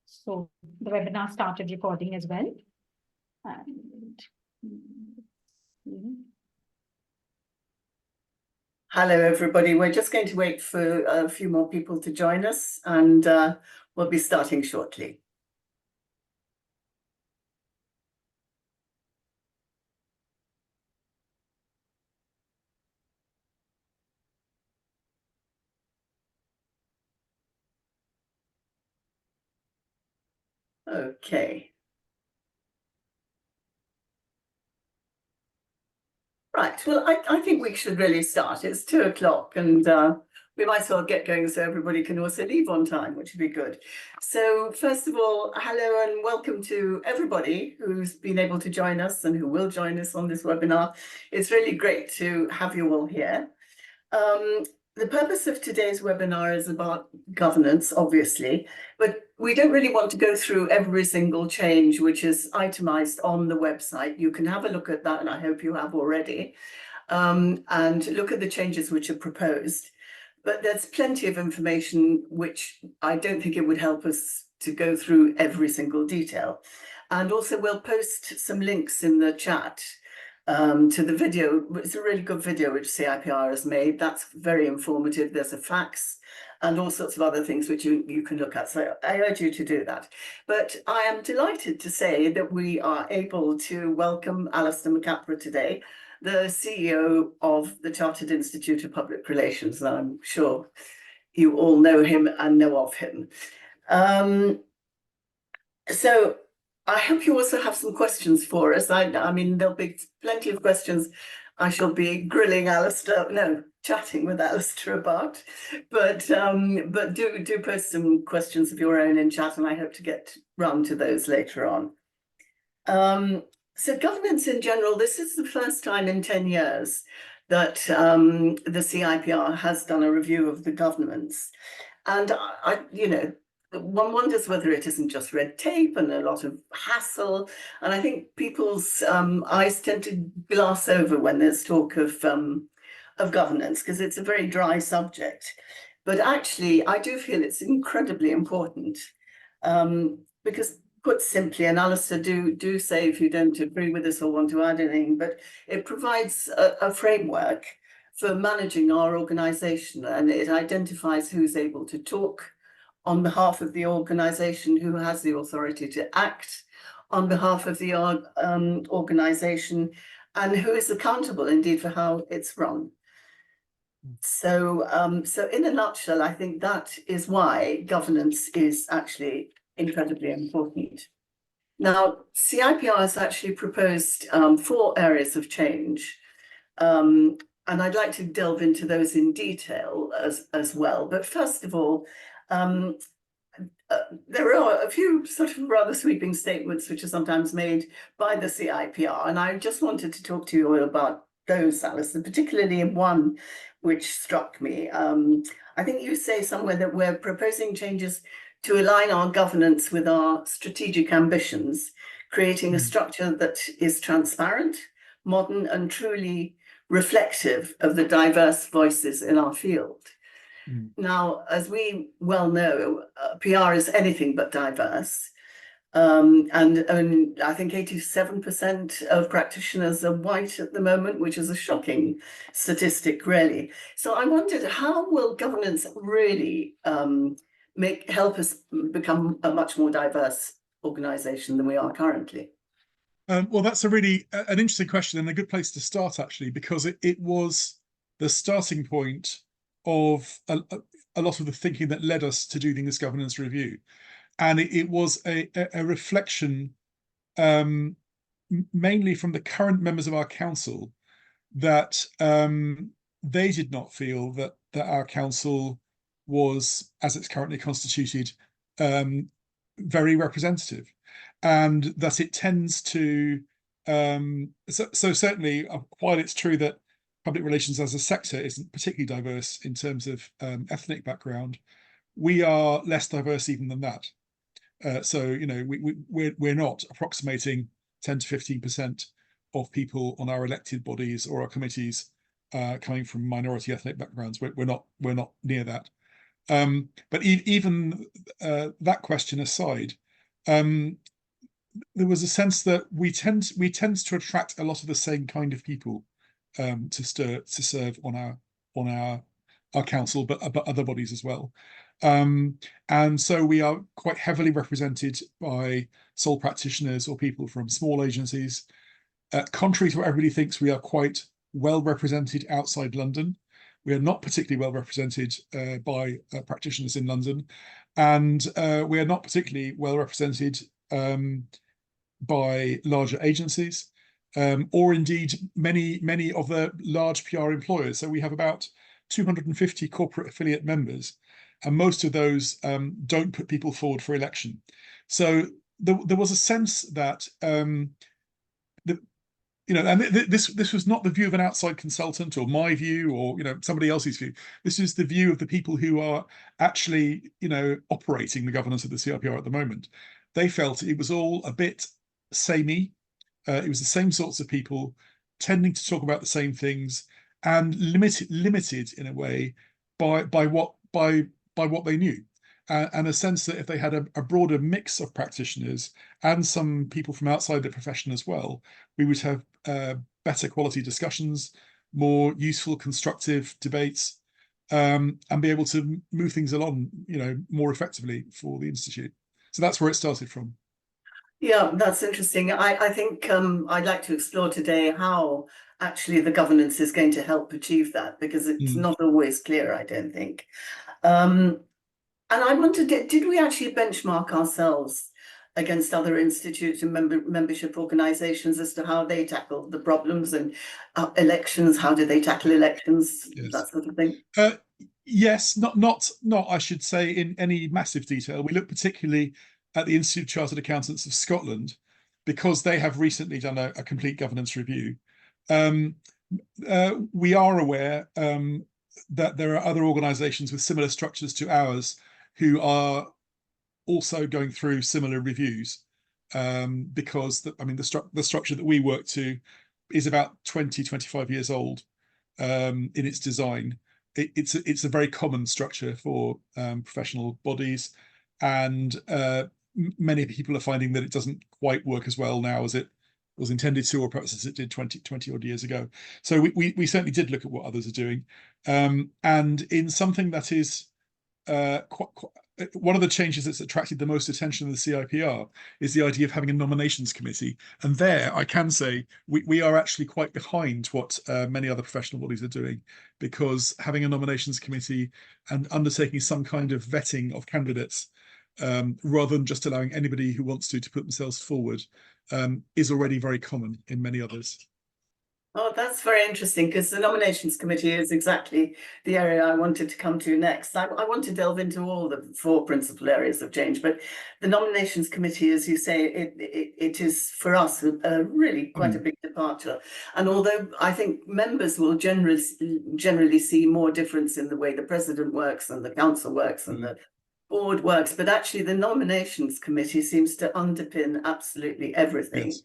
So the webinar started recording as well. And, hello, everybody. We're just going to wait for a few more people to join us, and we'll be starting shortly. Okay. Right. Well, I think we should really start. It's 2 o'clock, and we might as well get going so everybody can also leave on time, which would be good. So first of all, hello and welcome to everybody who's been able to join us and who will join us on this webinar. It's really great to have you all here. The purpose of today's webinar is about governance, obviously, but we don't really want to go through every single change which is itemized on the website. You can have a look at that, and I hope you have already, and look at the changes which are proposed. But there's plenty of information which I don't think it would help us to go through every single detail. And also we'll post some links in the chat to the video. It's a really good video which CIPR has made. That's very informative. There's a fax and all sorts of other things which you can look at. So I urge you to do that. But I am delighted to say that we are able to welcome Alastair McCapra today, the CEO of the Chartered Institute of Public Relations. And I'm sure you all know him and know of him. So I hope you also have some questions for us. I mean, there'll be plenty of questions I shall be grilling Alastair, chatting with Alastair about. But do post some questions of your own in chat, and I hope to get round to those later on. So governance in general, this is the first time in 10 years that the CIPR has done a review of the governance. And one wonders whether it isn't just red tape and a lot of hassle. And I think people's eyes tend to glass over when there's talk of governance, because it's a very dry subject. But actually, I do feel it's incredibly important, because put simply, and Alastair, do say if you don't agree with this or want to add anything, but it provides a framework for managing our organisation, and it identifies who's able to talk on behalf of the organisation, who has the authority to act on behalf of the organisation, and who is accountable indeed for how it's run. So in a nutshell, I think that is why governance is actually incredibly important. Now, CIPR has actually proposed 4 areas of change, and I'd like to delve into those in detail as well. But first of all, there are a few sort of rather sweeping statements which are sometimes made by the CIPR, and I just wanted to talk to you all about those, Alastair, particularly one which struck me. I think you say somewhere that we're proposing changes to align our governance with our strategic ambitions, creating a structure that is transparent, modern, and truly reflective of the diverse voices in our field. Now, as we well know, PR is anything but diverse. And I think 87% of practitioners are white at the moment, which is a shocking statistic, really. So I wondered, how will governance really help us become a much more diverse organisation than we are currently? Well, that's a really an interesting question, and a good place to start, actually, because it was the starting point of a lot of the thinking that led us to doing this governance review. And it was a reflection mainly from the current members of our council that they did not feel that our council was, as it's currently constituted, very representative, and that it tends to so certainly, while it's true that public relations as a sector isn't particularly diverse in terms of ethnic background, we are less diverse even than that. So we're not approximating 10 to 15% of people on our elected bodies or our committees coming from minority ethnic backgrounds. We're not near that. But even that question aside, there was a sense that we tend to attract a lot of the same kind of people to serve on our council, but other bodies as well. And so we are quite heavily represented by sole practitioners or people from small agencies. Contrary to what everybody thinks, we are quite well represented outside London. We are not particularly well represented by practitioners in London, and we are not particularly well represented by larger agencies, or indeed many of the large PR employers. So we have about 250 corporate affiliate members, and most of those don't put people forward for election. So there was a sense that and this was not the view of an outside consultant or my view or somebody else's view. This is the view of the people who are actually operating the governance of the CIPR at the moment. They felt it was all a bit samey. It was the same sorts of people tending to talk about the same things, and limited in a way by what they knew, and a sense that if they had a broader mix of practitioners and some people from outside the profession as well, we would have better quality discussions, more useful, constructive debates, and be able to move things along, more effectively for the Institute. So that's where it started from. Yeah, that's interesting. I think I'd like to explore today how actually the governance is going to help achieve that, because it's not always clear, I don't think. And I wondered, did we actually benchmark ourselves against other institutes and membership organizations as to how they tackle the problems and elections? How do they tackle elections? Yes. That sort of thing. Yes, not I should say in any massive detail. We look particularly at the Institute of Chartered Accountants of Scotland, because they have recently done a complete governance review. We are aware that there are other organisations with similar structures to ours who are also going through similar reviews, because the structure that we work to is about 20-25 years old in its design. It's a very common structure for professional bodies, and many people are finding that it doesn't quite work as well now as it was intended to, or perhaps as it did 20 odd years ago. So we certainly did look at what others are doing, and in something that is one of the changes that's attracted the most attention of the CIPR is the idea of having a nominations committee. And there, I can say, we are actually quite behind what many other professional bodies are doing, because having a nominations committee and undertaking some kind of vetting of candidates, rather than just allowing anybody who wants to put themselves forward, is already very common in many others. Oh, that's very interesting, because the nominations committee is exactly the area I wanted to come to next. I want to delve into all the 4 principal areas of change, but the nominations committee, as you say, it is for us really quite a big departure. And although I think members will generally see more difference in the way the president works and the council works and the board works, but actually the nominations committee seems to underpin absolutely everything. Yes.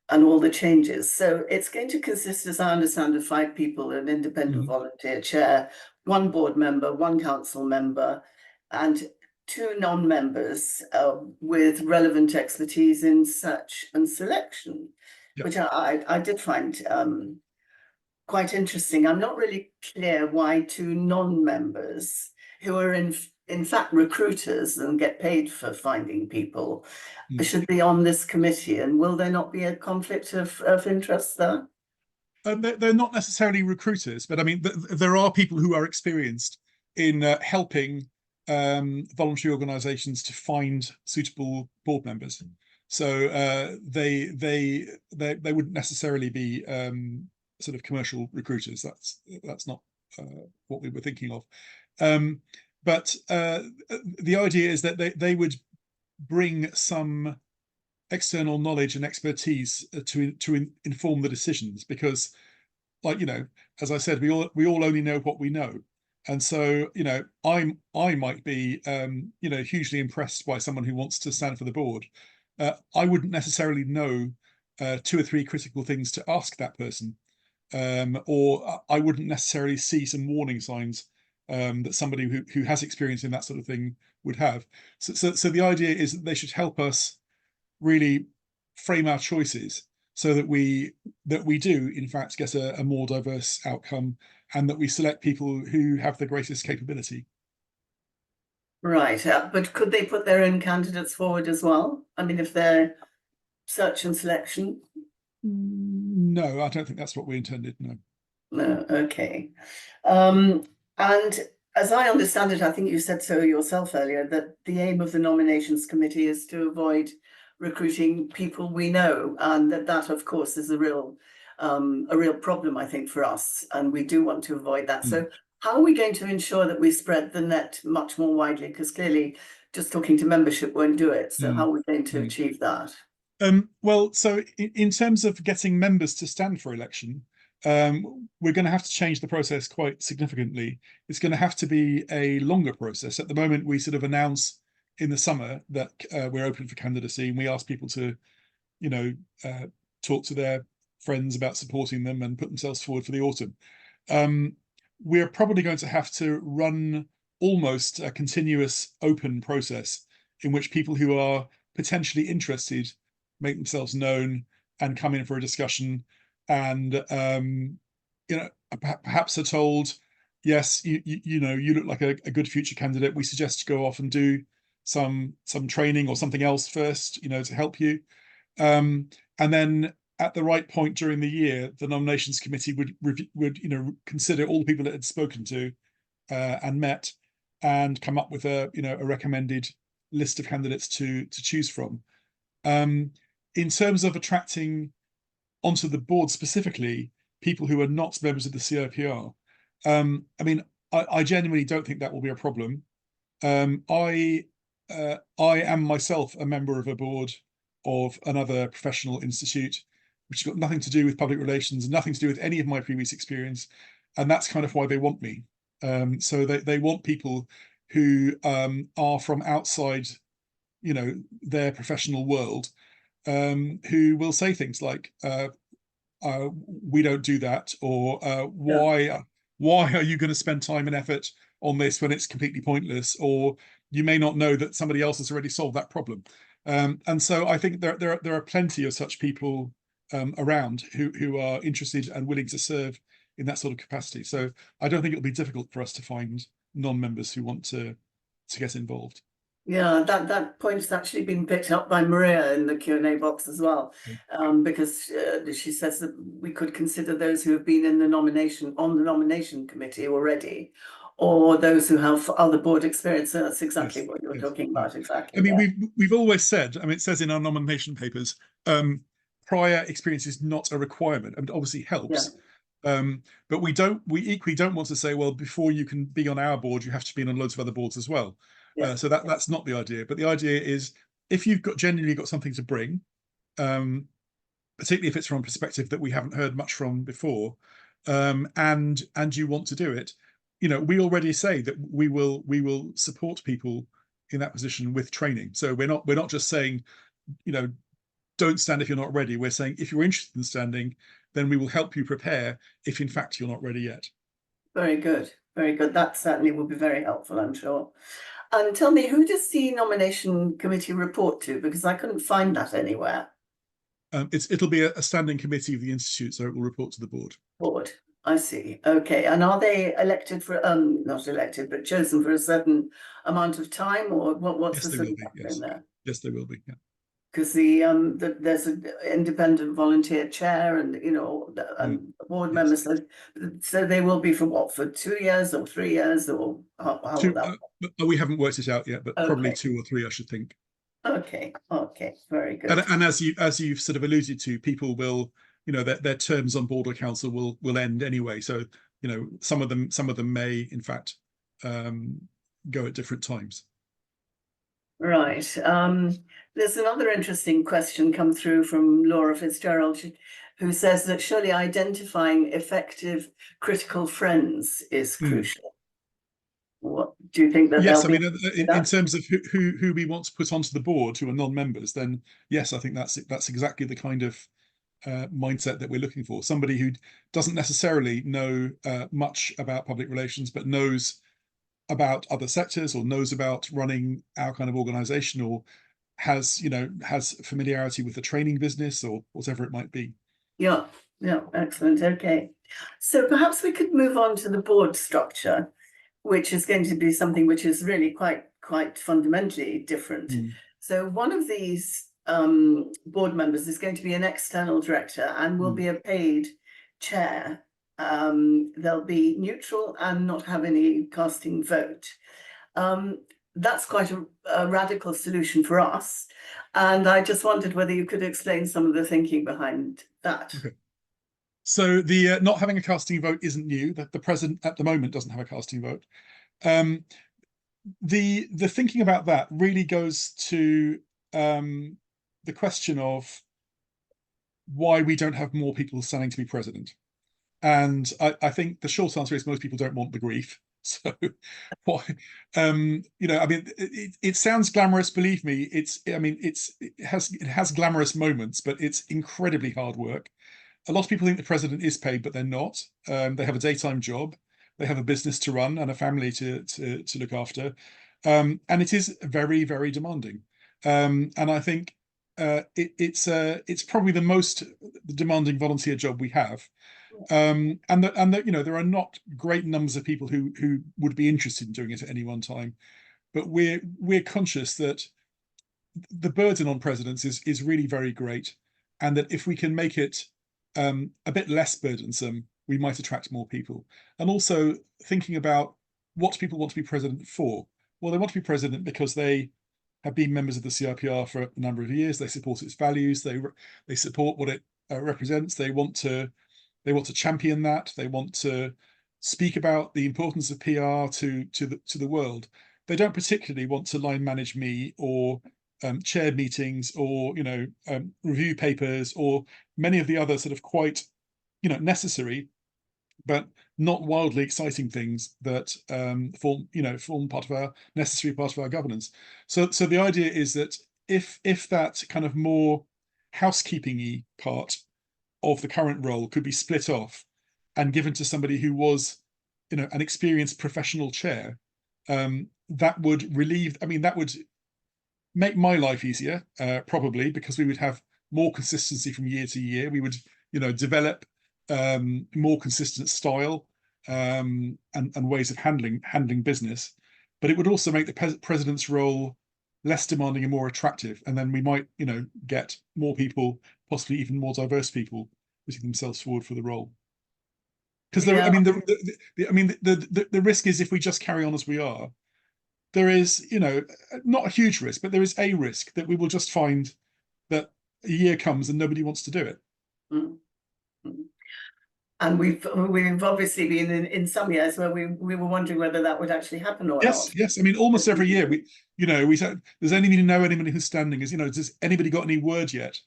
And all the changes. So it's going to consist, as I understand, of 5 people, an independent volunteer chair, 1 board member, 1 council member, and 2 non-members with relevant expertise in search and selection, which I did find quite interesting. I'm not really clear why 2 non-members who are in fact recruiters and get paid for finding people should be on this committee, and will there not be a conflict of interest there? They're not necessarily recruiters, but I mean, there are people who are experienced in helping voluntary organisations to find suitable board members. So they wouldn't necessarily be sort of commercial recruiters. That's not what we were thinking of. But the idea is that they would bring some external knowledge and expertise to inform the decisions, because, like, as I said, we all only know what we know. And so, I might be hugely impressed by someone who wants to stand for the board. I wouldn't necessarily know 2 or 3 critical things to ask that person, or I wouldn't necessarily see some warning signs that somebody who has experience in that sort of thing would have. So the idea is that they should help us really frame our choices so that we do in fact get a more diverse outcome, and that we select people who have the greatest capability. Right, but could they put their own candidates forward as well? I mean, if they're search and selection? No, I don't think that's what we intended, no. No, okay. And as I understand it, I think you said so yourself earlier, that the aim of the nominations committee is to avoid recruiting people we know, and that of course is a real problem, I think, for us, and we do want to avoid that. So how are we going to ensure that we spread the net much more widely? Because clearly just talking to membership won't do it. So how are we going to achieve that? Well, so in terms of getting members to stand for election, we're going to have to change the process quite significantly. It's going to have to be a longer process. At the moment, we sort of announce in the summer that we're open for candidacy, and we ask people to, talk to their friends about supporting them and put themselves forward for the autumn. We're probably going to have to run almost a continuous open process in which people who are potentially interested make themselves known and come in for a discussion, and perhaps are told, yes, you look like a good future candidate. We suggest you go off and do some training or something else first, to help you. And then at the right point during the year, the nominations committee would consider all the people that had spoken to and met, and come up with a recommended list of candidates to choose from. In terms of attracting onto the board specifically people who are not members of the CIPR, I mean, I genuinely don't think that will be a problem. I am myself a member of a board of another professional institute, which has got nothing to do with public relations, nothing to do with any of my previous experience, and that's kind of why they want me. So they want people who are from outside, their professional world, who will say things like, we don't do that, or why are you going to spend time and effort on this when it's completely pointless, or you may not know that somebody else has already solved that problem. And so I think there are plenty of such people around who are interested and willing to serve in that sort of capacity. So I don't think it'll be difficult for us to find non-members who want to get involved. Yeah, that point has actually been picked up by Maria in the Q&A box as well, because she says that we could consider those who have been on the nomination committee already, or those who have other board experience. So that's exactly what you're talking about. Exactly. I mean, we've always said, I mean, it says in our nomination papers, prior experience is not a requirement, and obviously helps. But we equally don't want to say, well, before you can be on our board, you have to be on loads of other boards as well. So that's not the idea. But the idea is, if you've genuinely got something to bring, particularly if it's from a perspective that we haven't heard much from before, and you want to do it, we already say that we will support people in that position with training. So we're not just saying, don't stand if you're not ready. We're saying, if you're interested in standing, then we will help you prepare if in fact you're not ready yet. Very good. Very good. That certainly will be very helpful, I'm sure. And tell me, who does the nomination committee report to? Because I couldn't find that anywhere. It'll be a standing committee of the institute, so it will report to the board. Board, I see. Okay, and are they elected for not elected, but chosen for a certain amount of time, or what's the sort of yes. there? Yes, they will be. Yeah. Because there's an independent volunteer chair, and and board members, so they will be for what, for 2 years or 3 years, or how will that? We haven't worked it out yet, but probably 2 or 3, I should think. Okay, very good. And as you've sort of alluded to, people will, their terms on board or council will end anyway. So some of them may in fact go at different times. Right. There's another interesting question come through from Laura Fitzgerald, who says that surely identifying effective critical friends is crucial. What do you think that? Yes, I mean, in terms of who we want to put onto the board who are non-members, then yes, I think that's exactly the kind of mindset that we're looking for. Somebody who doesn't necessarily know much about public relations, but knows about other sectors or knows about running our kind of organization, or has, you know, has familiarity with the training business or whatever it might be. Yeah, yeah, excellent. Okay. So perhaps we could move on to the board structure, which is going to be something which is really quite fundamentally different. So one of these board members is going to be an external director and will be a paid chair. They'll be neutral and not have any casting vote. That's quite a radical solution for us. And I just wondered whether you could explain some of the thinking behind that. Okay. So the not having a casting vote isn't new. The president at the moment doesn't have a casting vote. The thinking about that really goes to the question of why we don't have more people standing to be president. And I think the short answer is most people don't want the grief. So why, you know, I mean, it sounds glamorous, believe me. It has glamorous moments, but it's incredibly hard work. A lot of people think the president is paid, but they're not. They have a daytime job, they have a business to run and a family to look after, and it is very, very demanding. And I think it's probably the most demanding volunteer job we have. And that you know, there are not great numbers of people who would be interested in doing it at any one time, but we're conscious that the burden on presidents is really very great, and that if we can make it a bit less burdensome, we might attract more people. And also thinking about what people want to be president for. Well, they want to be president because they have been members of the CIPR for a number of years. They support its values. They support what it represents. They want to champion that. They want to speak about the importance of PR to the world. They don't particularly want to line manage me or chair meetings or, you know, review papers or many of the other sort of quite, you know, necessary but not wildly exciting things that form part of our necessary part of our governance. So the idea is that if that kind of more housekeeping-y part of the current role could be split off and given to somebody who was, you know, an experienced professional chair, that would relieve, I mean, that would make my life easier, probably, because we would have more consistency from year to year. We would, you know, develop more consistent style and ways of handling business. But it would also make the president's role less demanding and more attractive. And then we might, you know, get more people, possibly even more diverse people, putting themselves forward for the role. Because I mean, the risk is if we just carry on as we are, there is, you know, not a huge risk, but there is a risk that we will just find that a year comes and nobody wants to do it. And we've obviously been in some years where we were wondering whether that would actually happen or not. Yes. I mean, almost every year we said, does anybody know anybody who's standing? Is, you know, does anybody got any word yet?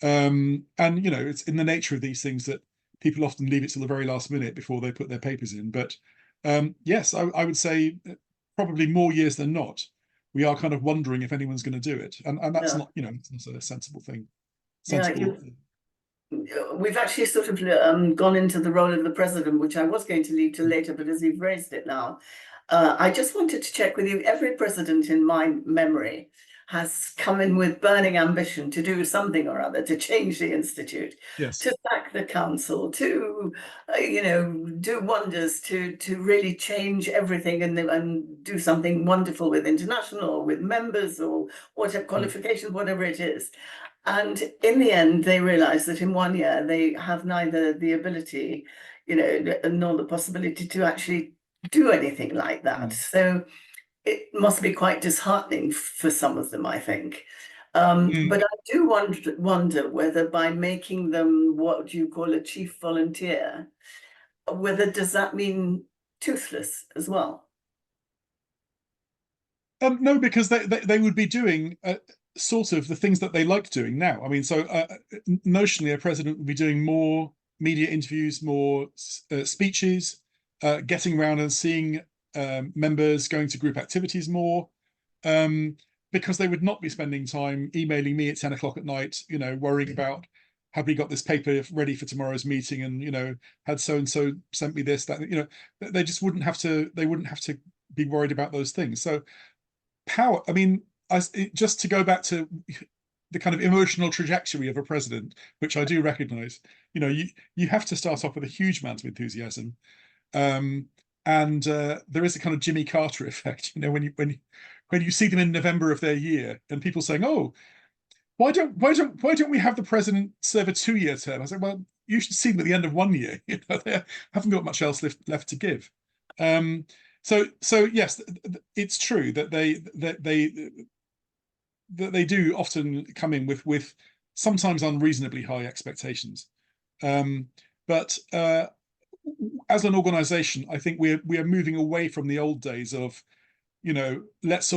And you know, it's in the nature of these things that people often leave it till the very last minute before they put their papers in. But yes, I would say probably more years than not, we are kind of wondering if anyone's going to do it, and that's not, you know, it's not a sensible thing. We've actually sort of gone into the role of the president, which I was going to leave till later, but as you've raised it now, I just wanted to check with you. Every president in my memory has come in with burning ambition to do something or other, to change the institute, yes, to sack the council, to you know, do wonders, to really change everything and do something wonderful with international or with members or whatever qualifications, whatever it is. And in the end, they realize that in 1 year, they have neither the ability, you know, nor the possibility to actually do anything like that. So it must be quite disheartening for some of them, I think. But I do wonder whether by making them what you call a chief volunteer, whether does that mean toothless as well? No, because they would be doing sort of the things that they like doing now. I mean, so notionally, a president would be doing more media interviews, more speeches, getting around and seeing members, going to group activities more, because they would not be spending time emailing me at 10 o'clock at night, you know, worrying about, have we got this paper ready for tomorrow's meeting, and, you know, had so and so sent me this, that, you know, they just wouldn't have to. They wouldn't have to be worried about those things. So power, I mean, just to go back to the kind of emotional trajectory of a president, which I do recognize, you have to start off with a huge amount of enthusiasm. And there is a kind of Jimmy Carter effect, when you see them in November of their year and people saying, "Oh, why don't we have the president serve a 2-year term?" I said, "Well, you should see them at the end of 1 year. They haven't got much else left to give." So yes, it's true that they do often come in with sometimes unreasonably high expectations. But as an organization, I think we are moving away from the old days of, let's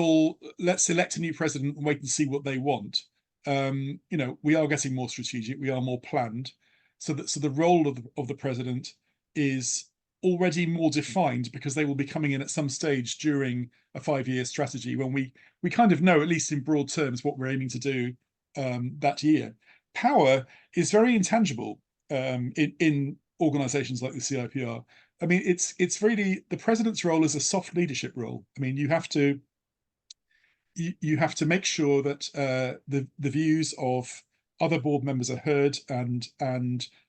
elect a new president and wait and see what they want. We are getting more strategic, we are more planned, so the role of the president is already more defined, because they will be coming in at some stage during a 5-year strategy when we kind of know, at least in broad terms, what we're aiming to do that year. Power is very intangible in organizations like the CIPR. I mean, it's really the president's role is a soft leadership role. I mean, you have to make sure that the views of other board members are heard and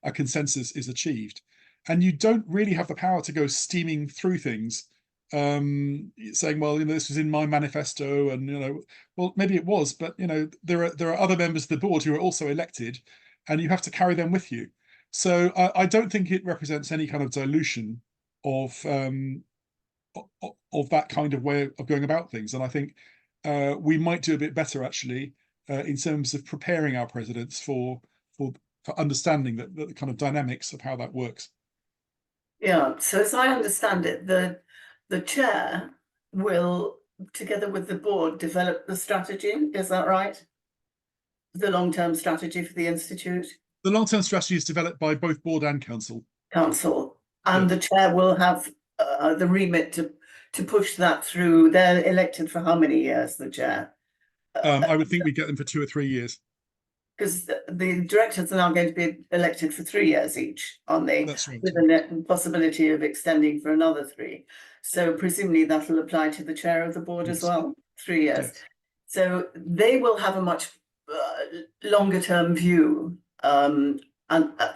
a consensus is achieved. And you don't really have the power to go steaming through things, saying, "Well, this was in my manifesto," and well, maybe it was, but there are other members of the board who are also elected, and you have to carry them with you. So I don't think it represents any kind of dilution of that kind of way of going about things. And I think we might do a bit better, actually, in terms of preparing our presidents for understanding the kind of dynamics of how that works. Yeah, so as I understand it, the chair will, together with the board, develop the strategy. Is that right? The long-term strategy for the institute? The long-term strategy is developed by both board and council. And the chair will have the remit to push that through. They're elected for how many years, the chair? I would think we get them for 2 or 3 years. Because the directors are now going to be elected for 3 years each, aren't they? That's right. With a possibility of extending for another 3. So presumably that will apply to the chair of the board as well, 3 years. Yes. So they will have a much longer term view, and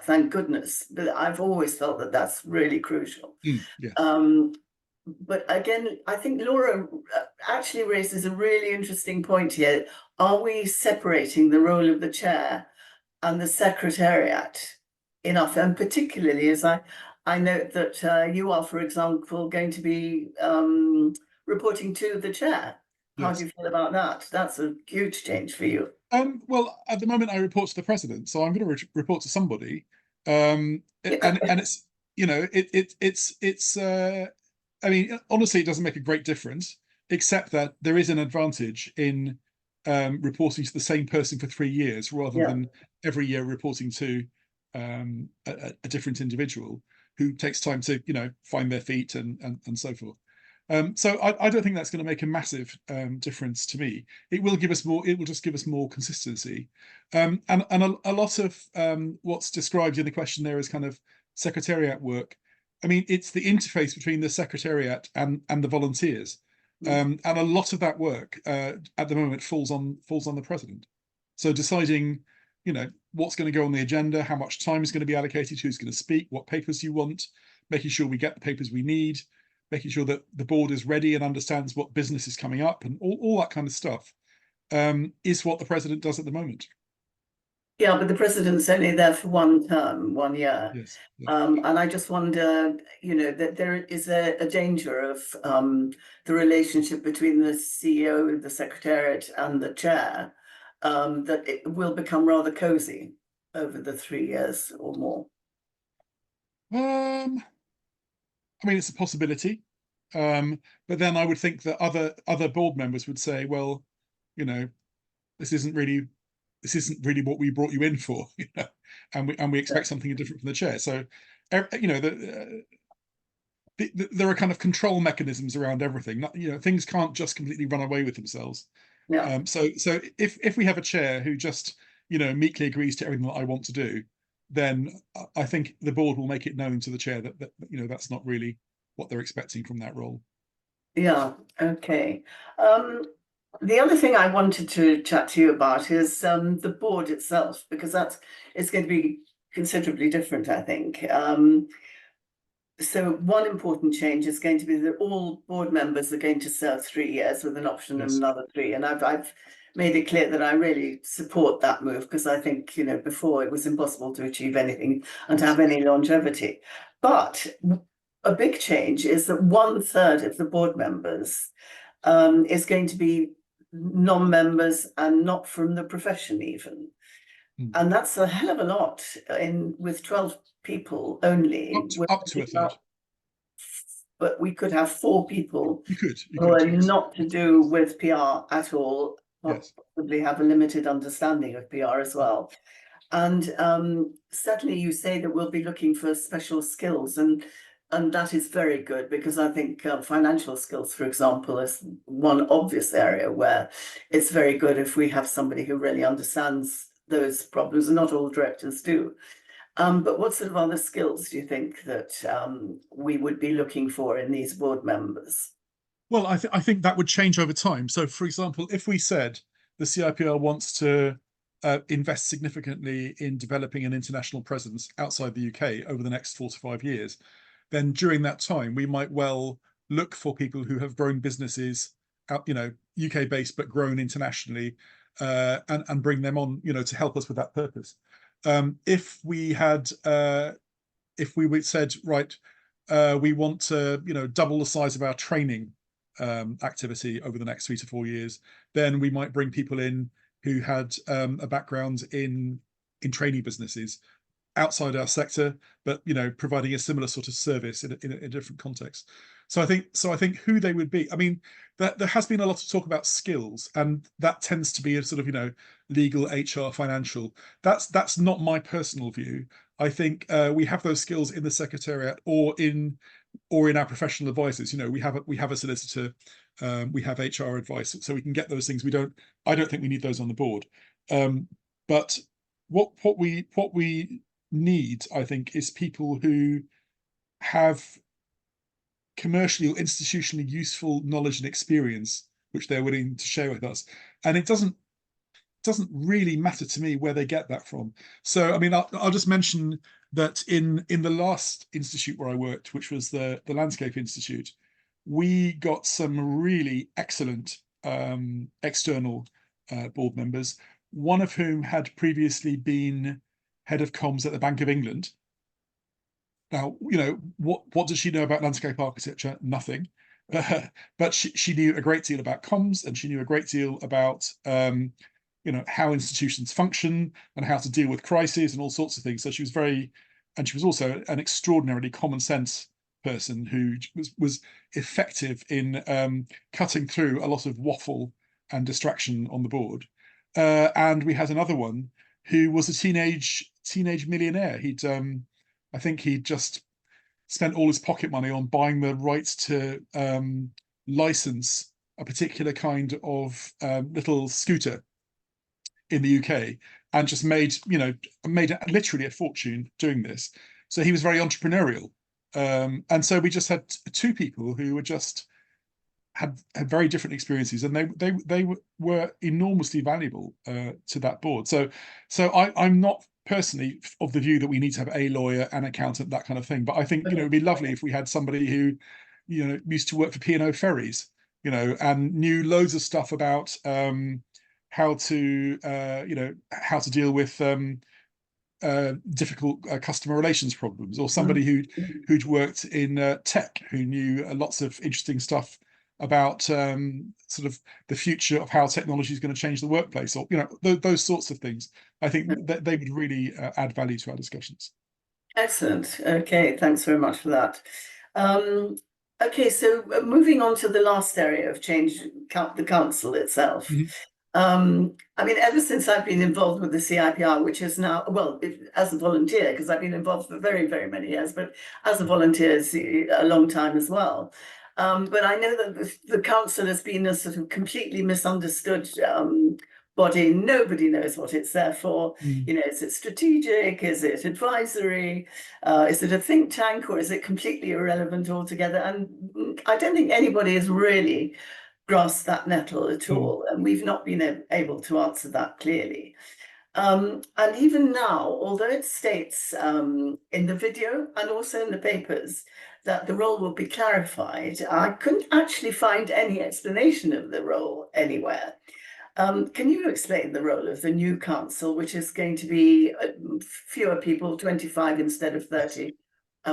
thank goodness. But I've always felt that that's really crucial. Yeah. But again, I think Laura actually raises a really interesting point here. Are we separating the role of the chair and the secretariat enough? And particularly as I note that you are, for example, going to be reporting to the chair. How Yes. do you feel about that? That's a huge change for you. Well, at the moment I report to the president, so I'm going to report to somebody. And it's, it's I mean, honestly, it doesn't make a great difference, except that there is an advantage in reporting to the same person for 3 years rather than every year reporting to a different individual who takes time to, find their feet and so forth. So I don't think that's going to make a massive difference to me. It will give us more. It will just give us more consistency, and a lot of what's described in the question there is kind of secretariat work. I mean, it's the interface between the secretariat and the volunteers, and a lot of that work at the moment falls on the president. So deciding, what's going to go on the agenda, how much time is going to be allocated, who's going to speak, what papers you want, making sure we get the papers we need, making sure that the board is ready and understands what business is coming up, and all that kind of stuff is what the president does at the moment. Yeah, but the president's only there for 1 term, 1 year. Yes. And I just wonder, that there is a danger of the relationship between the CEO, the secretariat, and the chair, that it will become rather cozy over the 3 years or more. I mean, it's a possibility, but then I would think that other board members would say, "Well, this isn't really what we brought you in for," and we expect something different from the chair. So, there are kind of control mechanisms around everything. Things can't just completely run away with themselves. Yeah. So if we have a chair who just meekly agrees to everything that I want to do, then I think the board will make it known to the chair that that's not really what they're expecting from that role. Yeah, okay. The other thing I wanted to chat to you about is the board itself, because it's going to be considerably different, I think. So one important change is going to be that all board members are going to serve 3 years with an option of Yes. another 3. And I've made it clear that I really support that move, because I think, before it was impossible to achieve anything and to have any longevity. But a big change is that 1/3 of the board members is going to be non-members and not from the profession even. And that's a hell of a lot with 12 people only. Up to a third. But we could have 4 people You could, who are yes. not to do with PR at all, Yes. probably have a limited understanding of PR as well. And certainly you say that we'll be looking for special skills, and that is very good, because I think financial skills, for example, is one obvious area where it's very good if we have somebody who really understands those problems, and not all directors do. But what sort of other skills do you think that we would be looking for in these board members? Well, I think that would change over time. So, for example, if we said the CIPR wants to invest significantly in developing an international presence outside the UK over the next 4 to 5 years, then during that time, we might well look for people who have grown businesses out, UK based, but grown internationally, and bring them on, to help us with that purpose. If we had said, right, we want to, double the size of our training activity over the next 3 to 4 years, then we might bring people in who had a background in training businesses outside our sector, but providing a similar sort of service in a different context. So I think who they would be. I mean, there has been a lot of talk about skills, and that tends to be a sort of legal, HR, financial. That's not my personal view. I think we have those skills in the secretariat or in our professional advisors. We have a solicitor, we have HR advice, so we can get those things. I don't think we need those on the board. But what we need, I think, is people who have commercially or institutionally useful knowledge and experience, which they're willing to share with us. And it doesn't really matter to me where they get that from. So, I mean, I'll just mention that in the last institute where I worked, which was the Landscape Institute, we got some really excellent external board members, one of whom had previously been head of comms at the Bank of England. Now, what does she know about landscape architecture? Nothing. But she knew a great deal about comms, and she knew a great deal about how institutions function and how to deal with crises and all sorts of things. So she was also an extraordinarily common sense person who was effective in cutting through a lot of waffle and distraction on the board. And we had another one who was a teenage millionaire. I think he'd just spent all his pocket money on buying the rights to license a particular kind of little scooter in the UK, and just made literally a fortune doing this. So he was very entrepreneurial. And so we just had 2 people who were just had very different experiences, and they were enormously valuable to that board. So I'm not personally of the view that we need to have a lawyer, an accountant, that kind of thing. But I think it'd be lovely if we had somebody who used to work for P&O Ferries, and knew loads of stuff about how to deal with difficult customer relations problems, or somebody who'd worked in tech, who knew lots of interesting stuff about sort of the future of how technology is going to change the workplace, or those sorts of things. I think that they would really add value to our discussions. Excellent. Okay, thanks very much for that. Okay, so moving on to the last area of change, the council itself. I mean, ever since I've been involved with the CIPR, which is now, well, as a volunteer, because I've been involved for very, very many years, but as a volunteer, a long time as well. But I know that the council has been a sort of completely misunderstood body. Nobody knows what it's there for. Mm. You know, is it strategic? Is it advisory? Is it a think tank, or is it completely irrelevant altogether? And I don't think anybody has really grasped that nettle at all, and we've not been able to answer that clearly. And even now, although it states in the video and also in the papers that the role will be clarified, I couldn't actually find any explanation of the role anywhere. Can you explain the role of the new council, which is going to be fewer people, 25 instead of 30,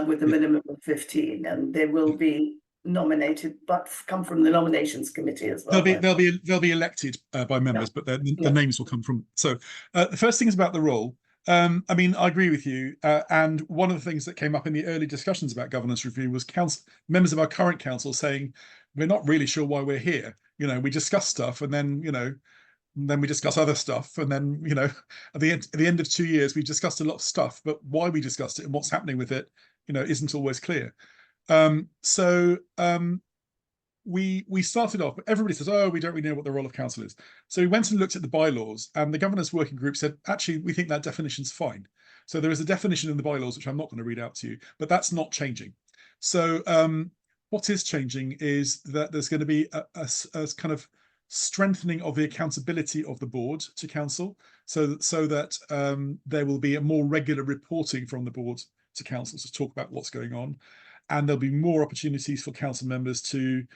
with a minimum of 15, and they will be nominated, but come from the nominations committee as well. They'll be elected by members, but the names will come from. So the first thing is about the role. I mean, I agree with you. And one of the things that came up in the early discussions about governance review was members of our current council saying, we're not really sure why we're here. You know, we discuss stuff, and then, you know, then we discuss other stuff, and then, you know, at the end of 2 years, we've discussed a lot of stuff, but why we discussed it and what's happening with it, you know, isn't always clear. We started off, everybody says, oh, we don't really know what the role of council is. So we went and looked at the bylaws, and the governance working group said, actually, we think that definition's fine. So there is a definition in the bylaws, which I'm not going to read out to you, but that's not changing. So what is changing is that there's going to be a kind of strengthening of the accountability of the board to council, so that there will be a more regular reporting from the board to council to talk about what's going on. And there'll be more opportunities for council members to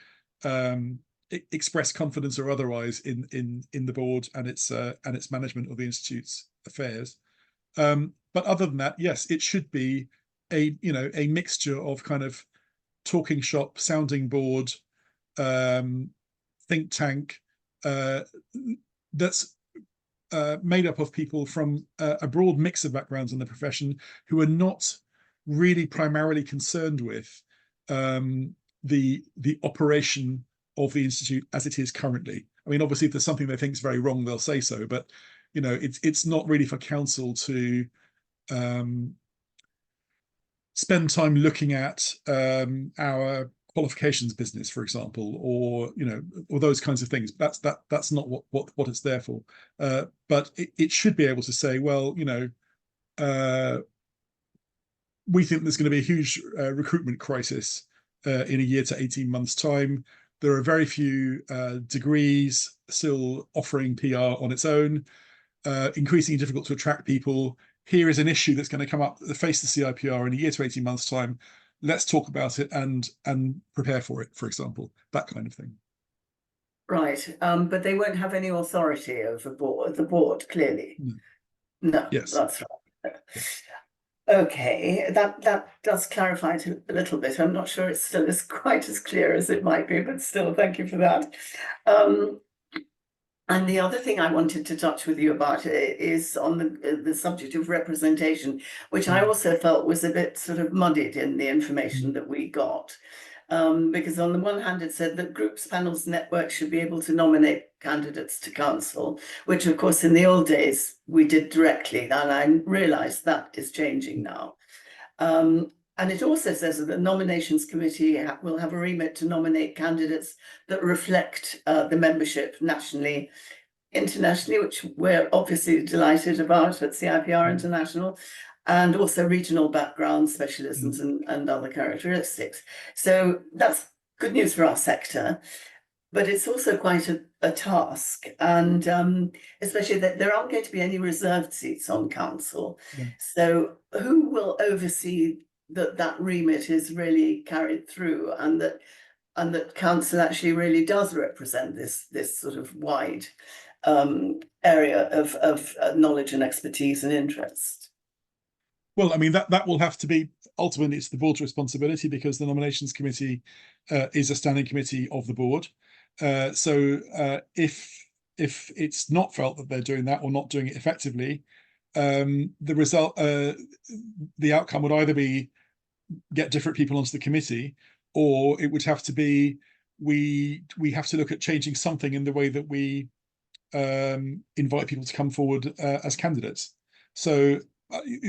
express confidence or otherwise in the board and its management of the institute's affairs. But other than that, yes, it should be a mixture of kind of talking shop, sounding board, think tank that's made up of people from a broad mix of backgrounds in the profession who are not really primarily concerned with the operation of the institute as it is currently. I mean, obviously, if there's something they think is very wrong, they'll say so. But you know, it's not really for council to spend time looking at our qualifications business, for example, or you know, or those kinds of things. That's not what it's there for. But it should be able to say, well, you know, we think there's going to be a huge recruitment crisis in a year to 18 months' time. There are very few degrees still offering PR on its own, increasingly difficult to attract people. Here is an issue that's going to come up that face the CIPR in a year to 18 months' time. Let's talk about it and prepare for it, for example, that kind of thing. Right, but they won't have any authority over the board, clearly. No, yes, that's right. Okay, that does clarify it a little bit. I'm not sure it's still quite as clear as it might be, but still, thank you for that. And the other thing I wanted to touch with you about is on the subject of representation, which I also felt was a bit sort of muddied in the information that we got. Because on the one hand, it said that groups, panels, networks should be able to nominate candidates to council, which of course in the old days we did directly, and I realised that is changing now. And it also says that the nominations committee will have a remit to nominate candidates that reflect the membership nationally, internationally, which we're obviously delighted about at CIPR International, and also regional background, specialisms, and other characteristics. So that's good news for our sector, but it's also quite a task, and especially that there aren't going to be any reserved seats on council. So who will oversee that remit is really carried through, and that council actually really does represent this sort of wide area of knowledge and expertise and interest? Well, I mean, that will have to be, ultimately it's the board's responsibility, because the nominations committee is a standing committee of the board. So if it's not felt that they're doing that or not doing it effectively, the result, the outcome would either be get different people onto the committee, or it would have to be we have to look at changing something in the way that we invite people to come forward as candidates. So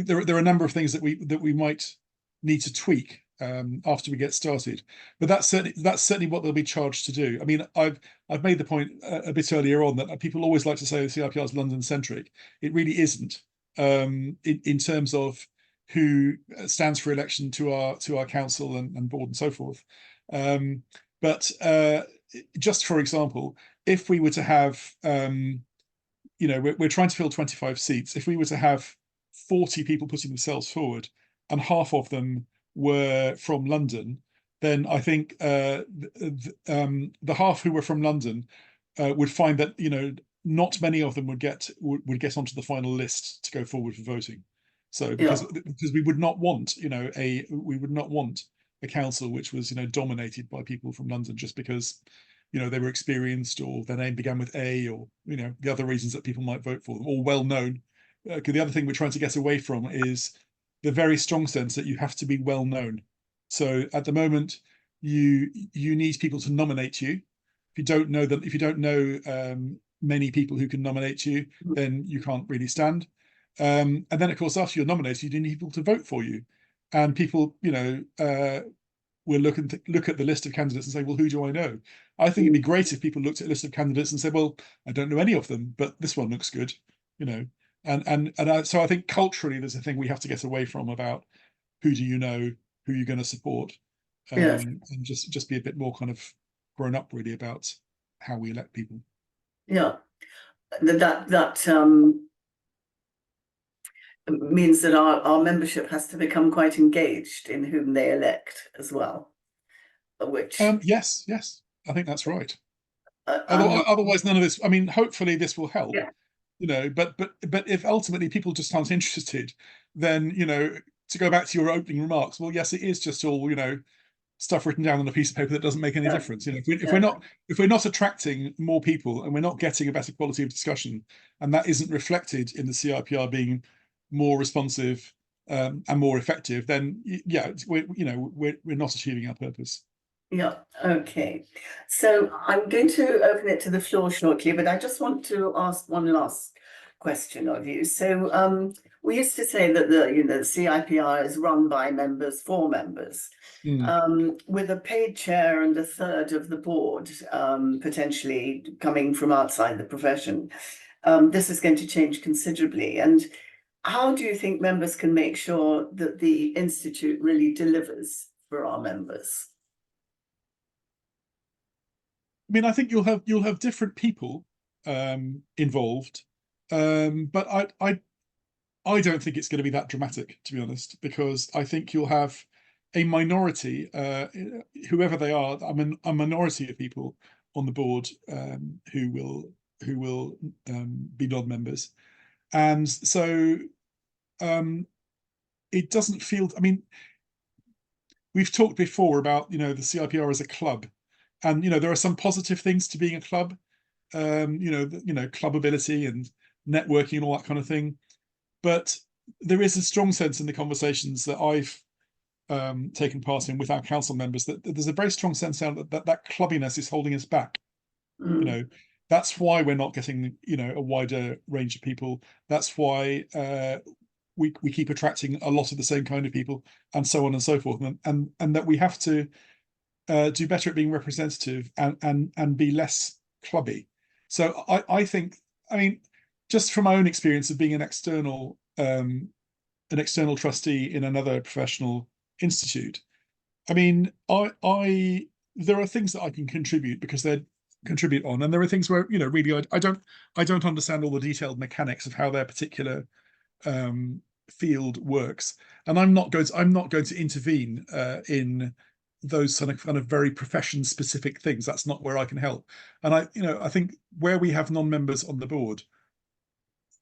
there are a number of things that we might need to tweak after we get started. But that's certainly what they'll be charged to do. I mean, I've made the point a bit earlier on that people always like to say the CIPR is London centric. It really isn't, in terms of who stands for election to our council and board and so forth. But just for example, if we were to have, we're trying to fill 25 seats. If we were to have 40 people putting themselves forward and half of them were from London, then I think the half who were from London would find that not many of them would get onto the final list to go forward for voting. So because we would not want a council which was dominated by people from London just because they were experienced or their name began with A, or the other reasons that people might vote for them, or well known. The other thing we're trying to get away from is the very strong sense that you have to be well known. So at the moment, you need people to nominate you. If you don't know many people who can nominate you, then you can't really stand. And then, of course, after you're nominated, you need people to vote for you. And people, will look at the list of candidates and say, well, who do I know? I think it'd be great if people looked at a list of candidates and said, well, I don't know any of them, but this one looks good, so I think culturally there's a thing we have to get away from about who do you know, who you're going to support, and just be a bit more kind of grown up really about how we elect people. Yeah, that means that our membership has to become quite engaged in whom they elect as well. Which yes, I think that's right. Otherwise, none of this. I mean, hopefully this will help. Yeah. But if ultimately people just aren't interested, then to go back to your opening remarks, well, yes, it is just all stuff written down on a piece of paper that doesn't make any difference. If we're not attracting more people and we're not getting a better quality of discussion, and that isn't reflected in the CIPR being more responsive and more effective, then we're not achieving our purpose. Yeah, okay. So I'm going to open it to the floor shortly, but I just want to ask one last question of you. So we used to say that the CIPR is run by members for members, with a paid chair and a third of the board potentially coming from outside the profession. This is going to change considerably. And how do you think members can make sure that the Institute really delivers for our members? I mean, I think you'll have different people involved, but I don't think it's going to be that dramatic, to be honest, because I think you'll have a minority, whoever they are, a minority of people on the board who will be non-members, and so it doesn't feel. I mean, we've talked before about the CIPR as a club. And there are some positive things to being a club, clubability and networking and all that kind of thing. But there is a strong sense in the conversations that I've taken part in with our council members that there's a very strong sense that clubbiness is holding us back. That's why we're not getting a wider range of people. That's why we keep attracting a lot of the same kind of people, and so on and so forth, and that we have to do better at being representative and be less clubby. So I think, I mean, just from my own experience of being an external trustee in another professional institute, I mean, there are things that I can contribute because they're contribute on, and there are things where really I don't understand all the detailed mechanics of how their particular field works, and I'm not going to intervene in those kind of very profession specific things. That's not where I can help. And I think where we have non-members on the board,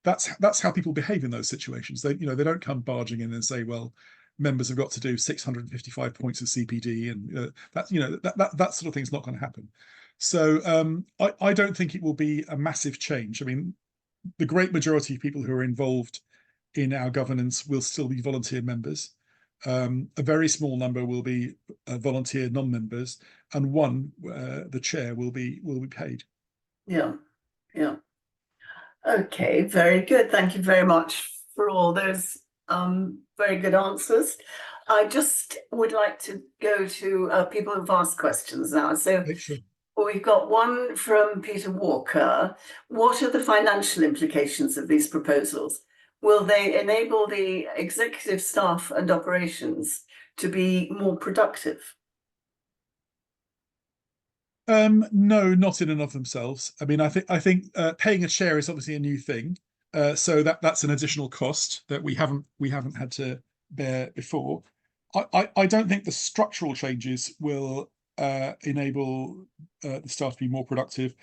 that's how people behave in those situations. They they don't come barging in and say, well, members have got to do 655 points of CPD, and that sort of thing's not going to happen. So I don't think it will be a massive change. I mean, the great majority of people who are involved in our governance will still be volunteer members. A very small number will be volunteer non-members, and the chair will be paid. Yeah. Okay, very good. Thank you very much for all those very good answers. I just would like to go to people who've asked questions now. So Excellent. we've got one from Peter Walker. What are the financial implications of these proposals? Will they enable the executive staff and operations to be more productive? No, not in and of themselves. I mean, I think paying a chair is obviously a new thing, so that's an additional cost that we haven't had to bear before. I don't think the structural changes will enable the staff to be more productive,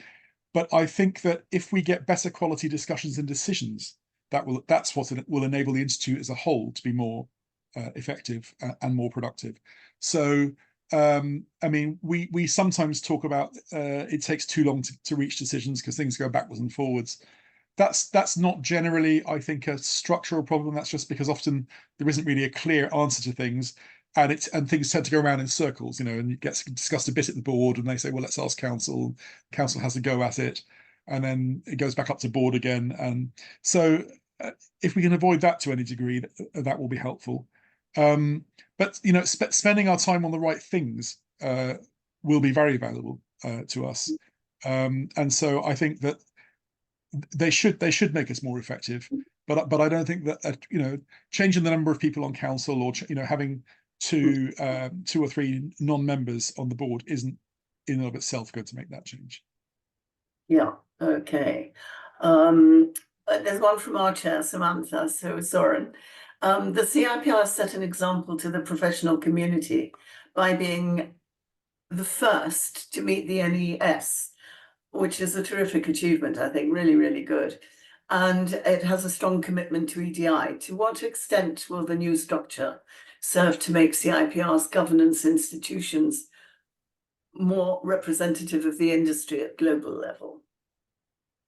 but I think that if we get better quality discussions and decisions, that's what it will enable the institute as a whole to be more effective and more productive. So. I mean, we sometimes talk about it takes too long to reach decisions because things go backwards and forwards. That's not generally, I think, a structural problem. That's just because often there isn't really a clear answer to things, and things tend to go around in circles, you know, and it gets discussed a bit at the board, and they say, well, let's ask council. Council has to go at it, and then it goes back up to board again. And so, if we can avoid that to any degree, that will be helpful. But you know, spending our time on the right things will be very valuable to us. And so I think that they should make us more effective. But I don't think that you know, changing the number of people on council, or you know, having two or three non-members on the board isn't in and of itself going to make that change. Yeah. Okay. There's one from our chair, Samantha. So Soren. The CIPR set an example to the professional community by being the first to meet the NES, which is a terrific achievement, I think, really, really good. And it has a strong commitment to EDI. To what extent will the new structure serve to make CIPR's governance institutions more representative of the industry at global level?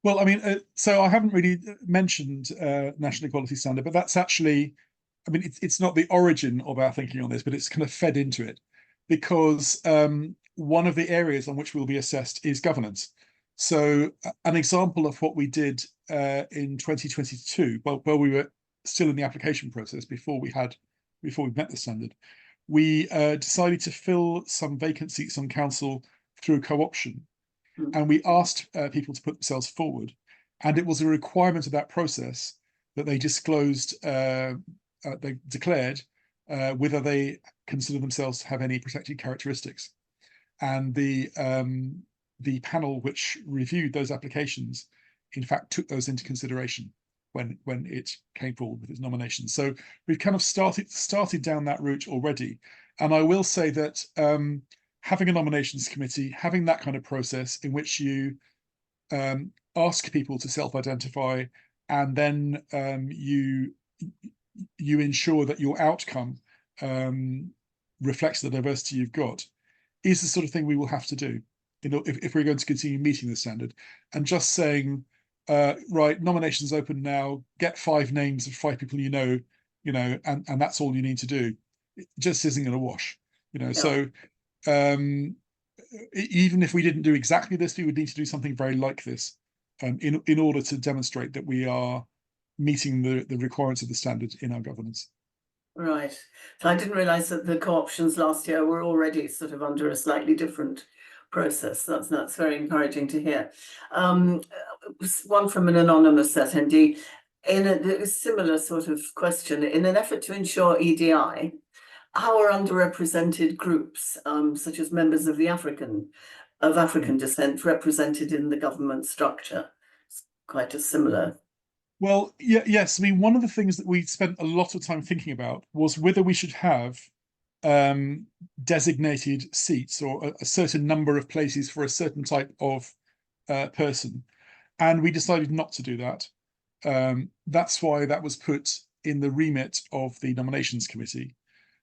Well, I mean, so I haven't really mentioned National Equality Standard, but that's actually, I mean, it's not the origin of our thinking on this, but it's kind of fed into it, because one of the areas on which we'll be assessed is governance. So an example of what we did in 2022, while we were still in the application process before we met the standard, we decided to fill some vacant seats on council through co-option. And we asked people to put themselves forward, and it was a requirement of that process that they disclosed, they declared whether they consider themselves to have any protected characteristics. And the panel which reviewed those applications, in fact, took those into consideration when it came forward with its nominations. So we've kind of started down that route already. And I will say that having a nominations committee, having that kind of process in which you ask people to self-identify, and then you ensure that your outcome reflects the diversity you've got, is the sort of thing we will have to do, you know, if we're going to continue meeting the standard. And just saying, right, nominations open now, get 5 names of 5 people you know, and that's all you need to do. It just isn't going to wash, you know. Yeah. So even if we didn't do exactly this, we would need to do something very like this in order to demonstrate that we are meeting the requirements of the standard in our governance. Right. So I didn't realise that the co-options last year were already sort of under a slightly different process. That's very encouraging to hear. One from an anonymous attendee in a similar sort of question. In an effort to ensure EDI, how are underrepresented groups, such as members of African descent, represented in the government structure? It's quite a similar. Well, yes. I mean, one of the things that we spent a lot of time thinking about was whether we should have designated seats or a certain number of places for a certain type of person. And we decided not to do that. That's why that was put in the remit of the nominations committee.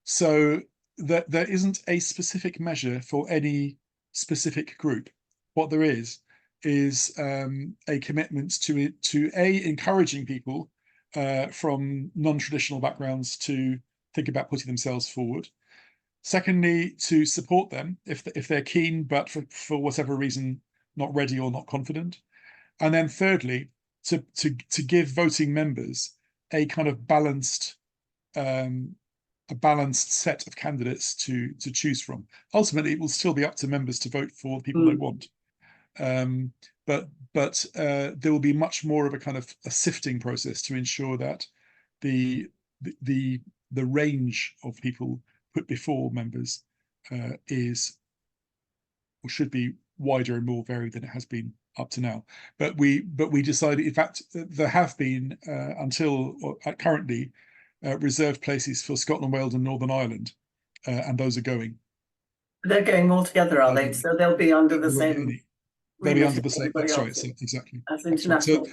So that there isn't a specific measure for any specific group. What there is a commitment to encouraging people from non-traditional backgrounds to think about putting themselves forward. Secondly, to support them if they're keen, but for whatever reason not ready or not confident. And then thirdly, to give voting members a kind of balanced a balanced set of candidates to choose from. Ultimately, it will still be up to members to vote for the people they want. But there will be much more of a kind of a sifting process to ensure that the range of people put before members is or should be wider and more varied than it has been up to now. But we decided, in fact, there have been until currently reserved places for Scotland, Wales, and Northern Ireland, and those are going. They're going all together, are they? So they'll be under the same. They'll be under the same. everybody That's right. else So, exactly. As That's right. international.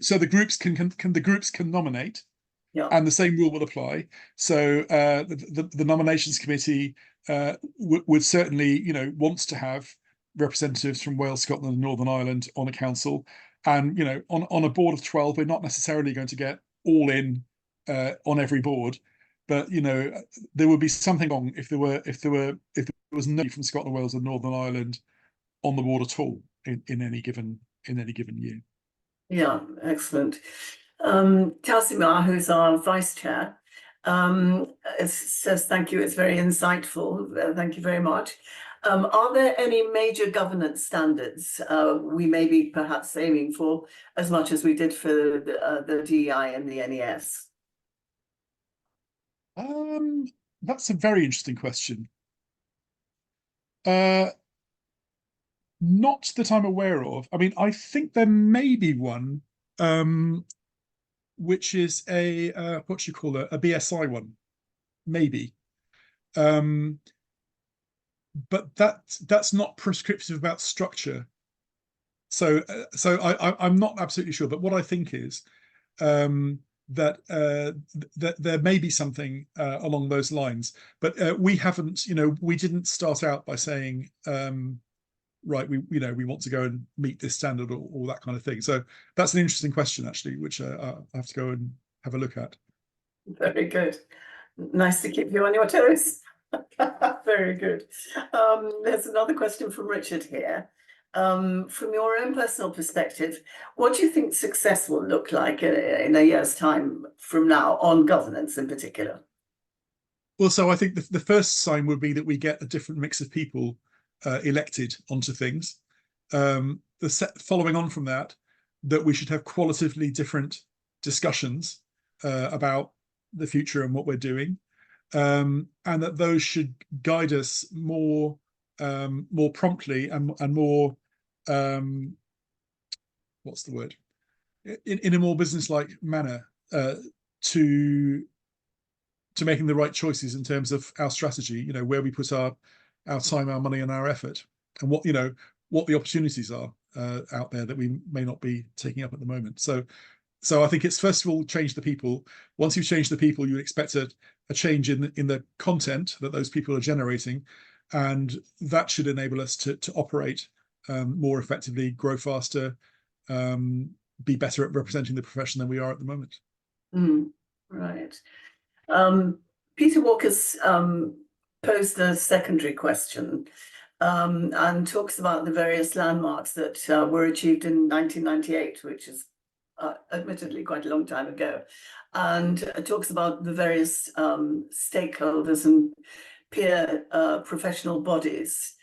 So the groups can nominate, Yeah. and the same rule will apply. So the nominations committee would certainly, wants to have representatives from Wales, Scotland, and Northern Ireland on a council, and on a board of 12, we're not necessarily going to get all in on every board, but there would be something wrong if there was nobody from Scotland, Wales, and Northern Ireland on the board at all in any given year. Yeah, excellent. Tasimar, who's our vice chair, says thank you. It's very insightful. Thank you very much. Are there any major governance standards we may be perhaps aiming for as much as we did for the DEI and the NES? That's a very interesting question. Not that I'm aware of. I mean, I think there may be one, which is a what you call a BSI one, maybe. But that's not prescriptive about structure. So I'm not absolutely sure. But what I think is that there may be something along those lines. But we haven't, we didn't start out by saying, right, we want to go and meet this standard or that kind of thing. So that's an interesting question, actually, which I have to go and have a look at. Very good. Nice to keep you on your toes. Very good. There's another question from Richard here. From your own personal perspective, what do you think success will look like in a year's time from now on governance in particular? Well, so I think the first sign would be that we get a different mix of people elected onto things. Following on from that we should have qualitatively different discussions about the future and what we're doing, and that those should guide us more promptly and more what's the word, in a more business-like manner to making the right choices in terms of our strategy, where we put our time, our money, and our effort, and what the opportunities are out there that we may not be taking up at the moment. So I think it's, first of all, change the people. Once you've changed the people, you expect a change in the content that those people are generating, and that should enable us to operate more effectively, grow faster, be better at representing the profession than we are at the moment. Right. Peter Walker's posed a secondary question and talks about the various landmarks that were achieved in 1998, which is admittedly quite a long time ago, and talks about the various stakeholders and peer professional bodies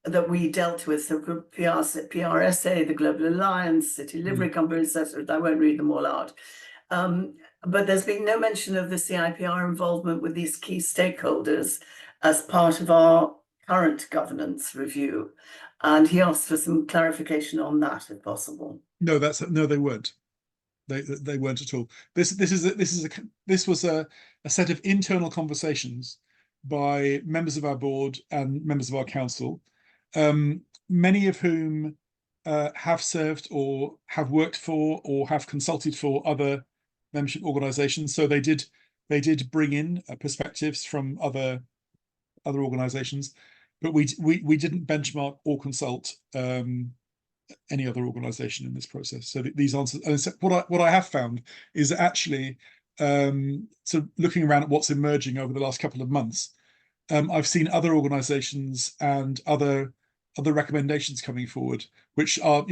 that we dealt with, the PRSA, the Global Alliance, City Livery Companies, etc. I won't read them all out. But there's been no mention of the CIPR involvement with these key stakeholders as part of our current governance review. And he asked for some clarification on that, if possible. No, they weren't. They weren't at all. This was a set of internal conversations by members of our board and members of our council, many of whom have served or have worked for or have consulted for other membership organisations. So they did bring in perspectives from other organisations, but we didn't benchmark or consult any other organisation in this process. So these answers, and what I have found is actually, so looking around at what's emerging over the last couple of months, I've seen other organisations and other recommendations coming forward, which are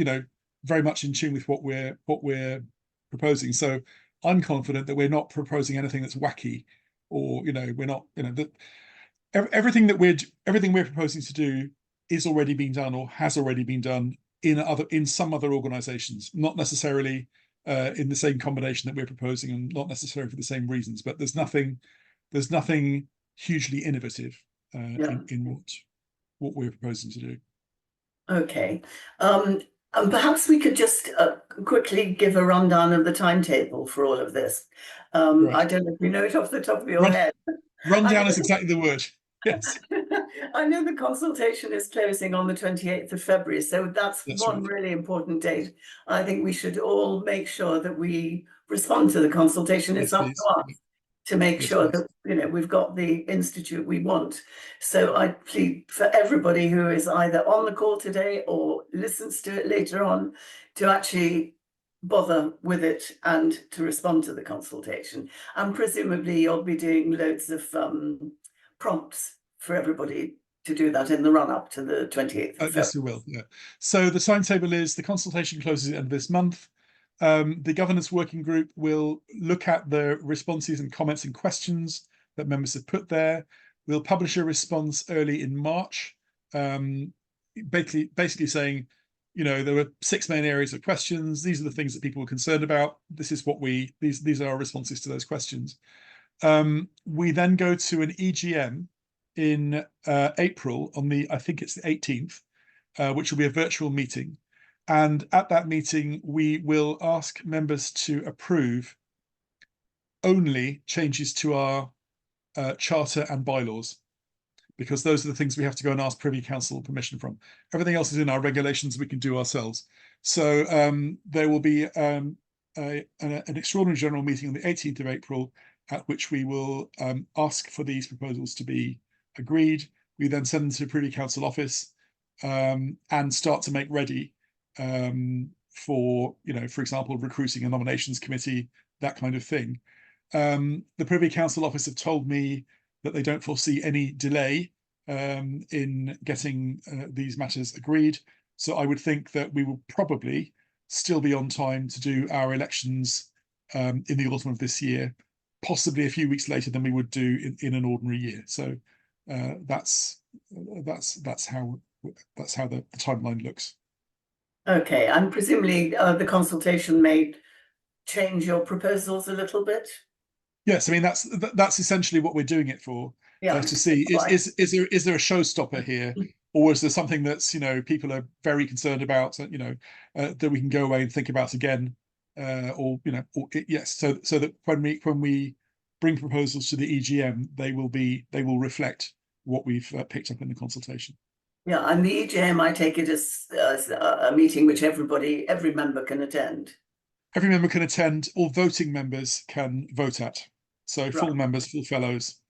very much in tune with what we're proposing. So I'm confident that we're not proposing anything that's wacky, or we're not, everything we're proposing to do is already being done or has already been done in some other organisations, not necessarily in the same combination that we're proposing, and not necessarily for the same reasons. But there's nothing hugely innovative in what we're proposing to do. Okay, and perhaps we could just quickly give a rundown of the timetable for all of this. Right. I don't know if you know it off the top of your head. Rundown is exactly the word. Yes. I know the consultation is closing on the 28th of February, so that's one right. really important date. I think we should all make sure that we respond to the consultation. It's up to us to make sure that we've got the institute we want. So I plead for everybody who is either on the call today or listens to it later on to actually bother with it and to respond to the consultation. And presumably you'll be doing loads of prompts for everybody to do that in the run-up to the 28th of February. Yes, we will. Yeah. So the timetable is the consultation closes at the end of this month. The governance working group will look at the responses and comments and questions that members have put there. We'll publish a response early in March, basically saying, there were 6 main areas of questions. These are the things that people were concerned about. This is what these are our responses to those questions. We then go to an EGM in April I think it's the 18th, which will be a virtual meeting. And at that meeting, we will ask members to approve only changes to our charter and bylaws, because those are the things we have to go and ask Privy Council permission from. Everything else is in our regulations we can do ourselves. So there will be an extraordinary general meeting on the 18th of April, at which we will ask for these proposals to be agreed. We then send them to Privy Council office and start to make ready for example, recruiting a nominations committee, that kind of thing. The Privy Council office have told me that they don't foresee any delay in getting these matters agreed. So I would think that we will probably still be on time to do our elections in the autumn of this year, possibly a few weeks later than we would do in an ordinary year. So that's how the timeline looks. Okay, and presumably the consultation may change your proposals a little bit. Yes, I mean that's essentially what we're doing it for. To see is there a showstopper here, or is there something that's people are very concerned about, that we can go away and think about again, yes. So that when we bring proposals to the EGM, they will reflect what we've picked up in the consultation. Yeah, and the EGM, I take it as a meeting which every member can attend. Every member can attend, or voting members can vote at. So full members, full fellows.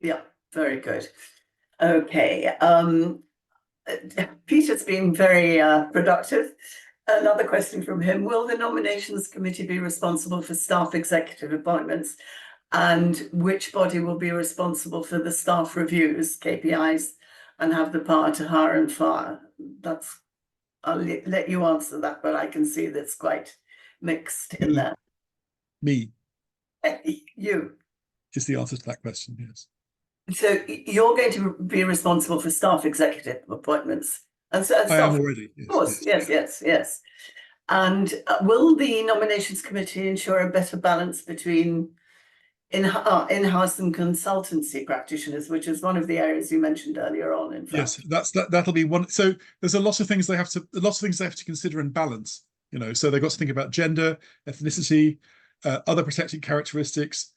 Yeah, very good. Okay. Peter's been very productive. Another question from him: will the nominations committee be responsible for staff executive appointments, and which body will be responsible for the staff reviews, KPIs, and have the power to hire and fire? I'll let you answer that, but I can see that's quite mixed in there. Me. You. Is the answer to that question, yes. So you're going to be responsible for staff executive appointments. And so I am already. Yes, of course, yes. And will the nominations committee ensure a better balance between in-house and consultancy practitioners, which is one of the areas you mentioned earlier on? In fact, yes, that'll be one. So there's a lot of things they have to consider and balance. So they've got to think about gender, ethnicity, other protected characteristics.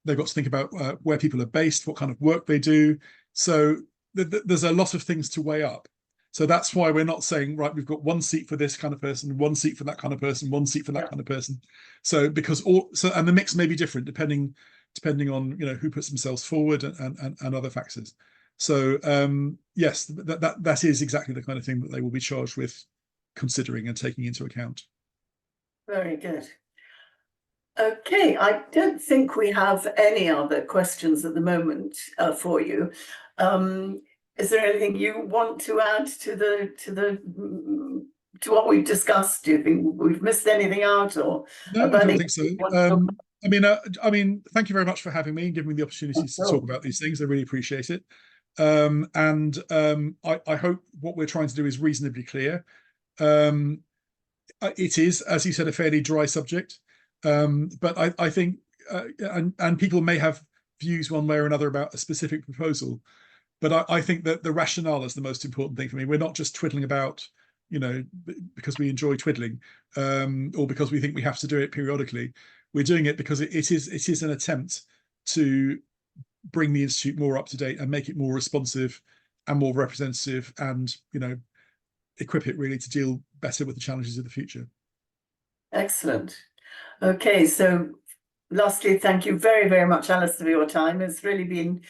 They've got to think about where people are based, what kind of work they do. So there's a lot of things to weigh up. So that's why we're not saying, right, we've got one seat for this kind of person, one seat for that kind of person, one seat for that kind of person. So and the mix may be different depending on who puts themselves forward and other factors. So yes, that is exactly the kind of thing that they will be charged with considering and taking into account. Very good. Okay, I don't think we have any other questions at the moment for you. Is there anything you want to add to what we've discussed? Do you think we've missed anything out, or? No, I don't think so. I mean, thank you very much for having me and giving me the opportunities to talk about these things. I really appreciate it. I hope what we're trying to do is reasonably clear. It is, as you said, a fairly dry subject, but I think, and people may have views one way or another about a specific proposal, but I think that the rationale is the most important thing for me. We're not just twiddling about, you know, because we enjoy twiddling, or because we think we have to do it periodically. We're doing it because it is an attempt to bring the institute more up to date and make it more responsive and more representative, and, you know, equip it really to deal better with the challenges of the future. Excellent. Okay, so lastly, thank you very, very much, Alastair, for your time. It's been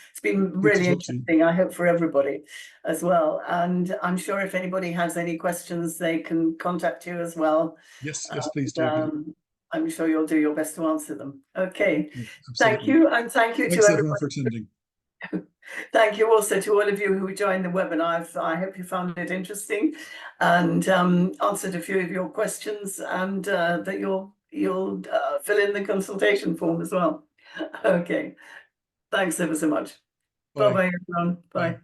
really interesting, I hope, for everybody as well. And I'm sure if anybody has any questions, they can contact you as well. Yes, please do. I'm sure you'll do your best to answer them. Okay, Absolutely. thank you, and thank you Thanks to everyone for attending. Thank you also to all of you who joined the webinar. I hope you found it interesting and answered a few of your questions, and that you'll fill in the consultation form as well. Okay, thanks ever so much. Bye bye, everyone. Bye.